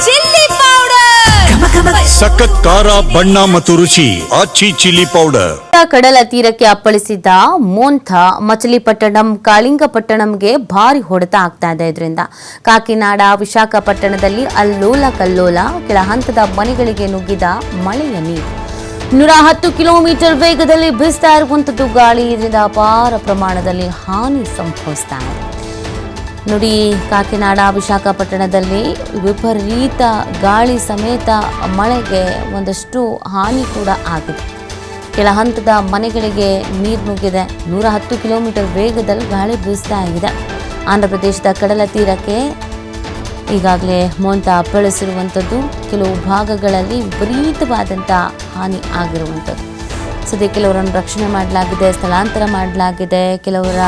Chilli powder, ಸಖತ್ ಖಾರ ಬಣ್ಣ ಮತ್ತು ರುಚಿ ಆಚಿ ಚಿಲ್ಲಿ ಪೌಡರ್. ಕಡಲ ತೀರಕ್ಕೆ ಅಪ್ಪಳಿಸಿದ್ದ ಮೋಂಥ ಮಚಲಿಪಟ್ಟಣಂ ಕಾಳಿಂಗಪಟ್ಟಣಂಗೆ ಭಾರಿ ಹೊಡೆತ ಆಗ್ತಾ ಇದೆ. ಇದರಿಂದ ಕಾಕಿನಾಡ ವಿಶಾಖಪಟ್ಟಣದಲ್ಲಿ ಅಲ್ಲೋಲ ಕಲ್ಲೋಲ, ಕೆಳ ಹಂತದ ಮನೆಗಳಿಗೆ ನುಗ್ಗಿದ ಮಳೆಯ ನೀರು. 110 ಕಿಲೋಮೀಟರ್ ವೇಗದಲ್ಲಿ ಬೀಸ್ತಾ ಇರುವಂತದ್ದು ಗಾಳಿ. ಇದರಿಂದ ಅಪಾರ ಪ್ರಮಾಣದಲ್ಲಿ ಹಾನಿ ಸಂಭವಿಸ್ತಾ ಇದೆ. ನೋಡಿ, ಕಾಕಿನಾಡ ವಿಶಾಖಪಟ್ಟಣದಲ್ಲಿ ವಿಪರೀತ ಗಾಳಿ ಸಮೇತ ಮಳೆಗೆ ಒಂದಷ್ಟು ಹಾನಿ ಕೂಡ ಆಗಿದೆ. ಕೆಳ ಹಂತದ ಮನೆಗಳಿಗೆ ನೀರು ನುಗ್ಗಿದೆ. 110 ಕಿಲೋಮೀಟರ್ ವೇಗದಲ್ಲಿ ಗಾಳಿ ಬೀಸ್ತಾ ಇದೆ. ಆಂಧ್ರ ಪ್ರದೇಶದ ಕಡಲ ತೀರಕ್ಕೆ ಈಗಾಗಲೇ ಮೋಂಥ ಅಪ್ಪಳಿಸಿರುವಂಥದ್ದು. ಕೆಲವು ಭಾಗಗಳಲ್ಲಿ ವಿಪರೀತವಾದಂಥ ಹಾನಿ ಆಗಿರುವಂಥದ್ದು. ಸದ್ಯ ಕೆಲವರನ್ನು ರಕ್ಷಣೆ ಮಾಡಲಾಗಿದೆ, ಸ್ಥಳಾಂತರ ಮಾಡಲಾಗಿದೆ. ಕೆಲವರ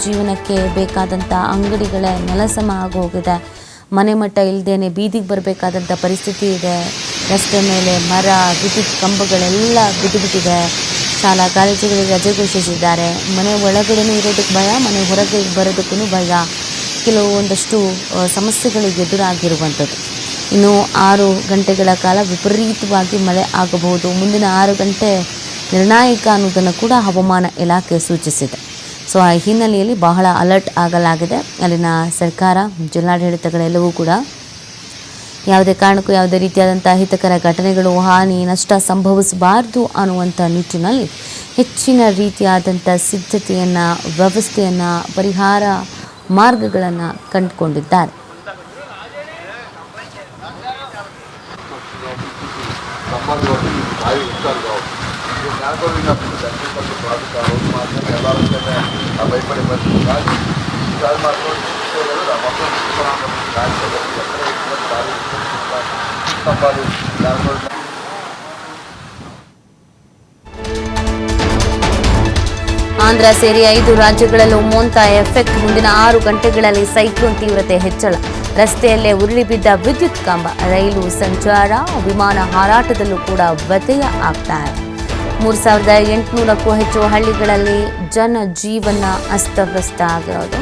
ಜೀವನಕ್ಕೆ ಬೇಕಾದಂಥ ಅಂಗಡಿಗಳ ನೆಲಸಮ ಆಗೋಗಿದೆ. ಮನೆ ಮಟ್ಟ ಇಲ್ಲದೇನೆ ಬೀದಿಗೆ ಬರಬೇಕಾದಂಥ ಪರಿಸ್ಥಿತಿ ಇದೆ. ರಸ್ತೆ ಮೇಲೆ ಮರ, ವಿದ್ಯುತ್ ಕಂಬಗಳೆಲ್ಲ ಬಿದ್ದುಬಿಟ್ಟಿದೆ. ಶಾಲಾ ಕಾಲೇಜುಗಳಿಗೆ ರಜೆ ಘೋಷಿಸಿದ್ದಾರೆ. ಮನೆ ಒಳಗಡೆನೂ ಇರೋದಕ್ಕೆ ಭಯ, ಮನೆ ಹೊರಗೆ ಬರೋದಕ್ಕೂ ಭಯ. ಒಂದಷ್ಟು ಸಮಸ್ಯೆಗಳಿಗೆ ಎದುರಾಗಿರುವಂಥದ್ದು. ಇನ್ನು 6 ಗಂಟೆಗಳ ಕಾಲ ವಿಪರೀತವಾಗಿ ಮಳೆ ಆಗಬಹುದು. ಮುಂದಿನ 6 ಗಂಟೆ ನಿರ್ಣಾಯಕ ಅನ್ನೋದನ್ನು ಕೂಡ ಹವಾಮಾನ ಇಲಾಖೆ ಸೂಚಿಸಿದೆ. ಸೊ ಆ ಹಿನ್ನೆಲೆಯಲ್ಲಿ ಬಹಳ ಅಲರ್ಟ್ ಆಗಲಾಗಿದೆ. ಅಲ್ಲಿನ ಸರ್ಕಾರ, ಜಿಲ್ಲಾಡಳಿತಗಳೆಲ್ಲವೂ ಕೂಡ ಯಾವುದೇ ಕಾರಣಕ್ಕೂ ಯಾವುದೇ ರೀತಿಯಾದಂಥ ಅಹಿತಕರ ಘಟನೆಗಳು, ಹಾನಿ, ನಷ್ಟ ಸಂಭವಿಸಬಾರ್ದು ಅನ್ನುವಂಥ ನಿಟ್ಟಿನಲ್ಲಿ ಹೆಚ್ಚಿನ ರೀತಿಯಾದಂಥ ಸಿದ್ಧತೆಯನ್ನು, ವ್ಯವಸ್ಥೆಯನ್ನು, ಪರಿಹಾರ ಮಾರ್ಗಗಳನ್ನು ಕಂಡುಕೊಂಡಿದ್ದಾರೆ. ಆಂಧ್ರ ಸೇರಿ 5 ರಾಜ್ಯಗಳಲ್ಲೂ ಮೋಂಥ ಎಫೆಕ್ಟ್. ಮುಂದಿನ 6 ಗಂಟೆಗಳಲ್ಲಿ ಸೈಕ್ಲೋನ್ ತೀವ್ರತೆ ಹೆಚ್ಚಳ. ರಸ್ತೆಯಲ್ಲೇ ಉರುಳಿ ಬಿದ್ದ ವಿದ್ಯುತ್ ಕಂಬ. ರೈಲು ಸಂಚಾರ, ವಿಮಾನ ಹಾರಾಟದಲ್ಲೂ ಕೂಡ ವ್ಯತ್ಯಯ ಆಗ್ತಾ ಇದೆ. 3800ಕ್ಕೂ ಹೆಚ್ಚು ಹಳ್ಳಿಗಳಲ್ಲಿ ಜನಜೀವನ ಅಸ್ತವ್ಯಸ್ತ ಆಗಿರೋದು.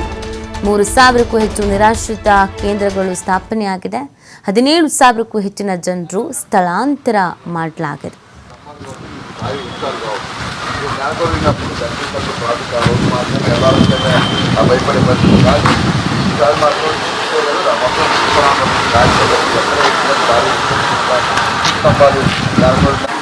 3000ಕ್ಕೂ ಹೆಚ್ಚು ನಿರಾಶ್ರಿತ ಕೇಂದ್ರಗಳು ಸ್ಥಾಪನೆಯಾಗಿದೆ. 17,000ಕ್ಕೂ ಹೆಚ್ಚಿನ ಜನರು ಸ್ಥಳಾಂತರ ಮಾಡಲಾಗಿದೆ. ಸಂಪಾದಿಸಿ